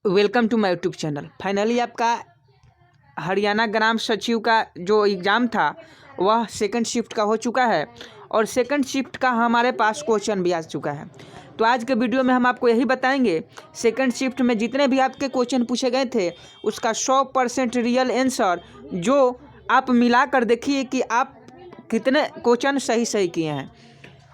Welcome to my YouTube channel. Finally आपका हरियाणा ग्राम सचिव का जो एग्ज़ाम था वह सेकंड शिफ्ट का हो चुका है और सेकंड शिफ्ट का हमारे पास क्वेश्चन भी आ चुका है। तो आज के वीडियो में हम आपको यही बताएंगे, सेकंड शिफ्ट में जितने भी आपके क्वेश्चन पूछे गए थे उसका 100% रियल आंसर जो आप मिला कर देखिए कि आप कितने क्वेश्चन सही किए हैं।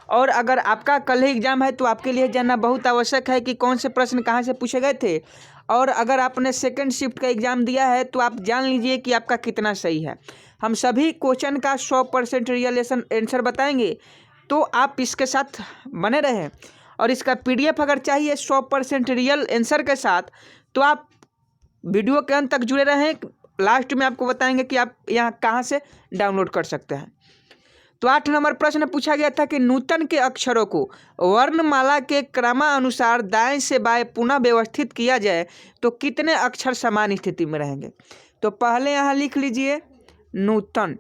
और अगर आपका कल ही एग्ज़ाम है तो आपके लिए जानना बहुत आवश्यक है कि कौन से प्रश्न कहाँ से पूछे गए थे। और अगर आपने सेकंड शिफ्ट का एग्ज़ाम दिया है तो आप जान लीजिए कि आपका कितना सही है। हम सभी क्वेश्चन का 100% रियल आंसर बताएंगे, तो आप इसके साथ बने रहें। और इसका PDF अगर चाहिए 100% रियल आंसर के साथ, तो आप वीडियो के अंत तक जुड़े रहें। लास्ट में आपको बताएंगे कि आप यहाँ कहाँ से डाउनलोड कर सकते हैं। तो 8 नंबर प्रश्न पूछा गया था कि नूतन के अक्षरों को वर्णमाला के क्रमानुसार दाएं से बाएं पुनः व्यवस्थित किया जाए तो कितने अक्षर समान स्थिति में रहेंगे। तो पहले यहाँ लिख लीजिए नूतन।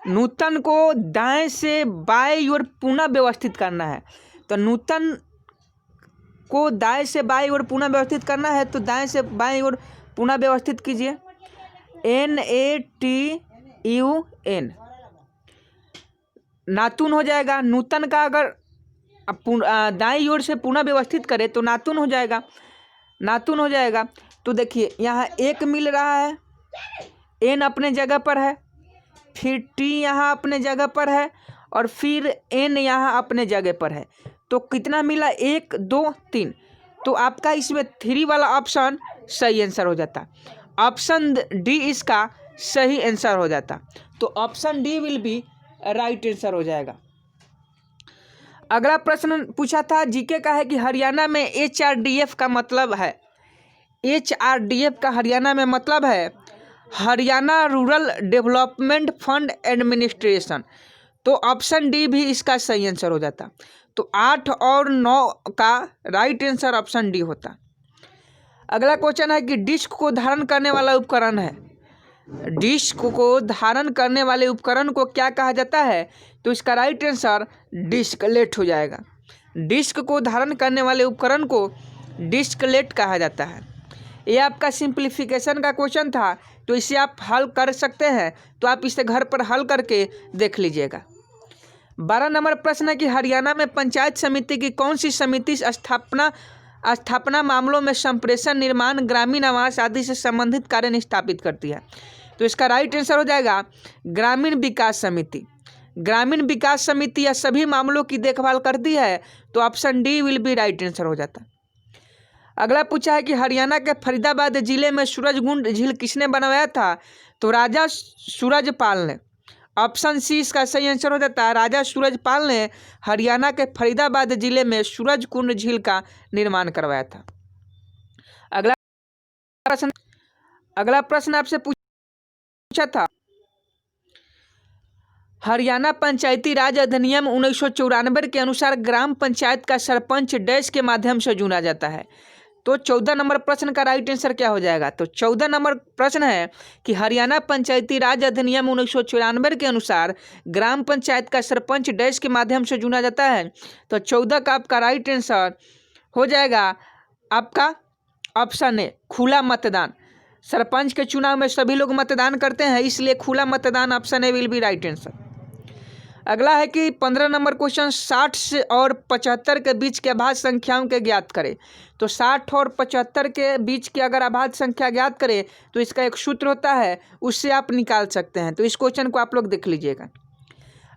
नूतन को दाएं से बाएं ओर पुनः व्यवस्थित करना है। तो नूतन को दाएं से बाएं ओर पुनः व्यवस्थित करना है, तो दाएं से बाएं ओर पुनः व्यवस्थित कीजिए। NATUN नातुन हो जाएगा। नूतन का अगर दाईं ओर से पुनः व्यवस्थित करें तो नातुन हो जाएगा, नातुन हो जाएगा। तो देखिए यहाँ एक मिल रहा है, एन अपने जगह पर है, फिर टी यहाँ अपने जगह पर है और फिर एन यहाँ अपने जगह पर है। तो कितना मिला, 1 2 3। तो आपका इसमें 3 वाला ऑप्शन सही आंसर हो जाता। ऑप्शन डी इसका सही आंसर हो जाता। तो option D will be right answer हो जाएगा। अगला प्रश्न पूछा था जीके का है कि हरियाणा में HRDF का मतलब है, HRDF का हरियाणा में मतलब है Haryana rural development fund administration. तो ऑप्शन डी भी इसका सही आंसर हो जाता। तो 8 और 9 का राइट आंसर ऑप्शन डी होता। अगला क्वेश्चन है कि डिस्क को धारण करने वाला उपकरण है, डिस्क को धारण करने वाले उपकरण को क्या कहा जाता है। तो इसका राइट आंसर डिस्कलेट हो जाएगा। डिस्क को धारण करने वाले उपकरण को डिस्कलेट कहा जाता है। ये आपका सिंप्लीफिकेशन का क्वेश्चन था, तो इसे आप हल कर सकते हैं। तो आप इसे घर पर हल करके देख लीजिएगा। 12 नंबर प्रश्न है कि हरियाणा में पंचायत समिति की कौन सी समिति स्थापना मामलों में संप्रेषण, निर्माण, ग्रामीण आवास आदि से संबंधित कार्य निष्पादित करती है। तो इसका राइट आंसर हो जाएगा ग्रामीण विकास समिति। ग्रामीण विकास समिति यह सभी मामलों की देखभाल करती है। तो option D will be right answer हो जाता। अगला पूछा है कि हरियाणा के फरीदाबाद जिले में सूरजकुंड झील किसने बनवाया था। तो राजा सूरजपाल ने। ऑप्शन सी इसका सही आंसर हो जाता है। राजा सूरजपाल ने हरियाणा के फरीदाबाद जिले में सूरजकुंड झील का निर्माण करवाया था। अगला प्रश्न आपसे पूछा था, हरियाणा पंचायती राज अधिनियम 1994 के अनुसार ग्राम पंचायत का सरपंच डैश के माध्यम से चुना जाता है। तो 14 नंबर प्रश्न का राइट आंसर क्या हो जाएगा। तो 14 नंबर प्रश्न है कि हरियाणा पंचायती राज अधिनियम 1994 के अनुसार ग्राम पंचायत का सरपंच डैश के माध्यम से चुना जाता है। तो 14 का आपका राइट आंसर हो जाएगा आपका ऑप्शन ए खुला मतदान। सरपंच के चुनाव में सभी लोग मतदान करते हैं, इसलिए खुला मतदान option A will be right answer. अगला है कि 15 नंबर क्वेश्चन 60 से और 75 के बीच के अभाज्य संख्याओं के ज्ञात करें। तो 60 और 75 के बीच की अगर अभाज्य संख्या ज्ञात करें तो इसका एक सूत्र होता है, उससे आप निकाल सकते हैं। तो इस क्वेश्चन को आप लोग देख लीजिएगा।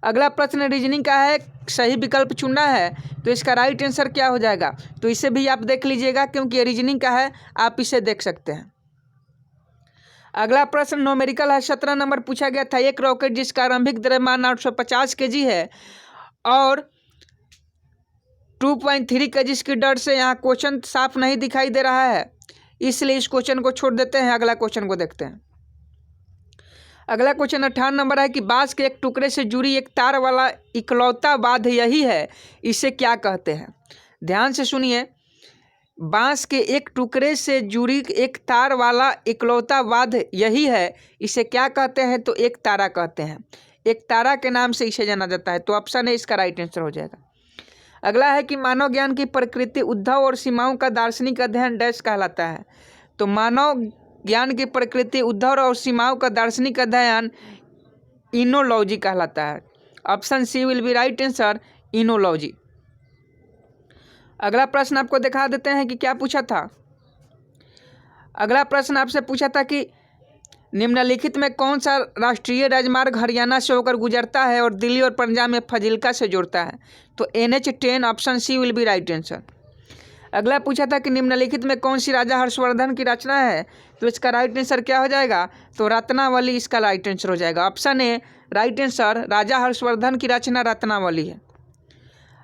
अगला प्रश्न रीजनिंग का है, सही विकल्प चुनना है। तो इसका राइट आंसर क्या हो जाएगा। तो इसे भी आप देख लीजिएगा क्योंकि रीजनिंग का है, आप इसे देख सकते हैं। अगला प्रश्न न्यूमेरिकल है। 17 नंबर पूछा गया था, एक रॉकेट जिसका आरंभिक द्रव्यमान 850 kg है और 2.3 kg की दर से, यहाँ क्वेश्चन साफ नहीं दिखाई दे रहा है इसलिए इस क्वेश्चन को छोड़ देते हैं। अगला क्वेश्चन को देखते हैं। अगला क्वेश्चन 18 नंबर है कि बांस के एक टुकड़े से जुड़ी एक तार वाला इकलौता वाद्य यही है, इसे क्या कहते हैं। ध्यान से सुनिए, बांस के एक टुकड़े से जुड़ी एक तार वाला इकलौता वाद्य यही है, इसे क्या कहते हैं। तो एक तारा कहते हैं। एक तारा के नाम से इसे जाना जाता है। तो ऑप्शन ए इसका राइट आंसर हो जाएगा। अगला है कि मानव ज्ञान की प्रकृति, उद्भव और सीमाओं का दार्शनिक अध्ययन डैश कहलाता है। तो मानव ज्ञान की प्रकृति, उद्भव और सीमाओं का दार्शनिक अध्ययन इनोलॉजी कहलाता है। Option C will be right answer, oenology. अगला प्रश्न आपको दिखा देते हैं कि क्या पूछा था। अगला प्रश्न आपसे पूछा था कि निम्नलिखित में कौन सा राष्ट्रीय राजमार्ग हरियाणा से होकर गुजरता है और दिल्ली और पंजाब में फजिल्का से जोड़ता है। तो NH10 option C will be right answer. अगला पूछा था कि निम्नलिखित में कौन सी राजा हर्षवर्धन की रचना है। तो इसका राइट आंसर क्या हो जाएगा, तो रत्नावली इसका राइट आंसर हो जाएगा। ऑप्शन ए राइट आंसर, राजा हर्षवर्धन की रचना रत्नावली है।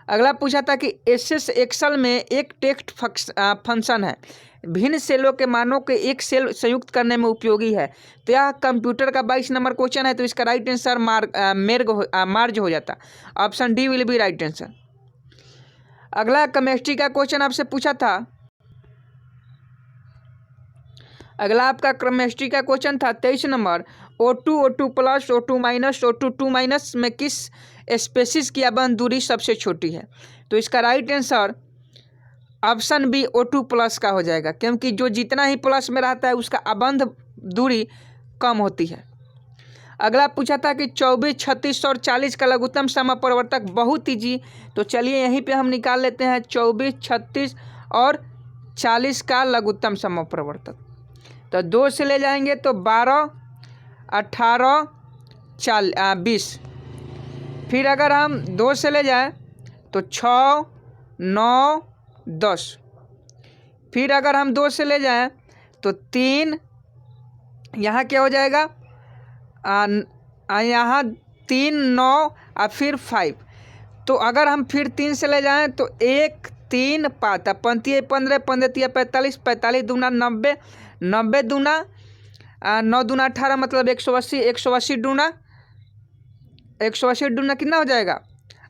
अगला पूछा था कि SS एक्सेल में एक टेक्स्ट फंक्शन है, भिन्न सेलों के मानों के एक सेल संयुक्त करने में उपयोगी है। तो यह कंप्यूटर का 22 नंबर क्वेश्चन है। तो इसका राइट आंसर मार्ज हो जाता। Option D will be right answer. अगला केमिस्ट्री का क्वेश्चन आपसे पूछा था। अगला आपका केमिस्ट्री का क्वेश्चन था 23 number, O2 O2 plus O2 minus O2 2 minus में किस स्पेसिस की अबंध दूरी सबसे छोटी है। तो इसका right answer option B O2 plus का हो जाएगा, क्योंकि जो जितना ही प्लस में रहता है उसका अबंध दूरी कम होती है। अगला पूछा था कि 24, 36 और 40 का लघुत्तम समप्रवर्तक बहुत ईजी। तो चलिए यहीं पे हम निकाल लेते हैं 24, 36 और 40 का लघुत्तम समप्रवर्तक। तो 2 से ले जाएंगे तो 12, 18, 20। फिर अगर हम 2 से ले जाएं तो 6, 9, 10। फिर अगर हम 2 से ले जाएं तो 3, यहाँ क्या हो जाएगा, यहाँ 3, 9 और फिर 5। तो अगर हम फिर 3 से ले जाएं तो 1, 3, 5, 15, 15, 15, 45, 45 दूना 90, 90 दूना 9 दूना 18, मतलब 180, 180 दूना 180 दूना कितना हो जाएगा,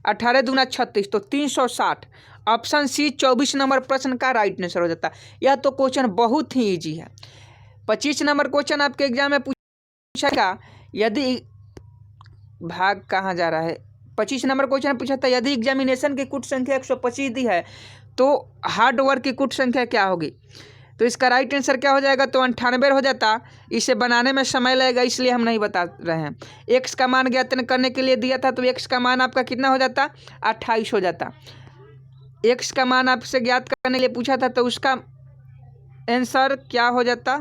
18 दूना 36, तो 360। ऑप्शन सी 24 नंबर प्रश्न का राइट आंसर हो जाता है। यह तो क्वेश्चन बहुत ही इजी है। 25 नंबर क्वेश्चन आपके एग्जाम में पूछेगा, यदि भाग कहाँ जा रहा है, 25 नंबर क्वेश्चन पूछा था, यदि एग्जामिनेशन की कुट संख्या 125 दी है तो हार्ड वर्क की कुट संख्या क्या होगी। तो इसका राइट आंसर क्या हो जाएगा, तो 98 हो जाता। इसे बनाने में समय लगेगा इसलिए हम नहीं बता रहे हैं। एक्स का मान ज्ञात करने के लिए दिया था, तो एक्स का मान आपका कितना हो जाता, 28 हो जाता। एक्स का मान आपसे ज्ञात करने के लिए पूछा था, तो उसका आंसर क्या हो जाता,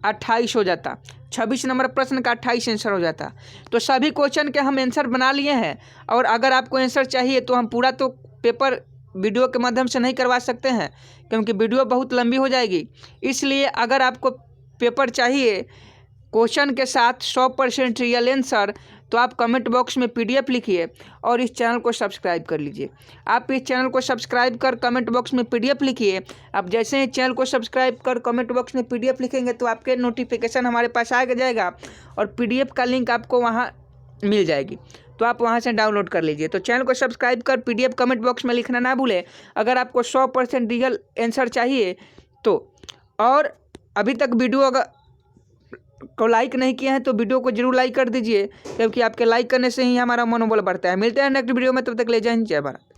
28 हो जाता। 26 नंबर प्रश्न का 28 आंसर हो जाता। तो सभी क्वेश्चन के हम आंसर बना लिए हैं, और अगर आपको आंसर चाहिए तो हम पूरा तो पेपर वीडियो के माध्यम से नहीं करवा सकते हैं, क्योंकि वीडियो बहुत लंबी हो जाएगी। इसलिए अगर आपको पेपर चाहिए क्वेश्चन के साथ 100% रियल आंसर, तो आप कमेंट बॉक्स में PDF लिखिए और इस चैनल को सब्सक्राइब कर लीजिए। आप इस चैनल को सब्सक्राइब कर कमेंट बॉक्स में PDF लिखिए। आप जैसे ही चैनल को सब्सक्राइब कर कमेंट बॉक्स में PDF लिखेंगे तो आपके नोटिफिकेशन हमारे पास आ जाएगा, और PDF का लिंक आपको वहाँ मिल जाएगी, तो आप वहाँ से डाउनलोड कर लीजिए। तो चैनल को सब्सक्राइब कर PDF कमेंट बॉक्स में लिखना ना भूलें अगर आपको 100% रियल आंसर चाहिए तो। और अभी तक वीडियो अगर को लाइक नहीं किए हैं तो वीडियो को जरूर लाइक कर दीजिए, क्योंकि आपके लाइक करने से ही हमारा मनोबल बढ़ता है। मिलते हैं नेक्स्ट वीडियो में, तब तक ले जय हिंद, जय भारत।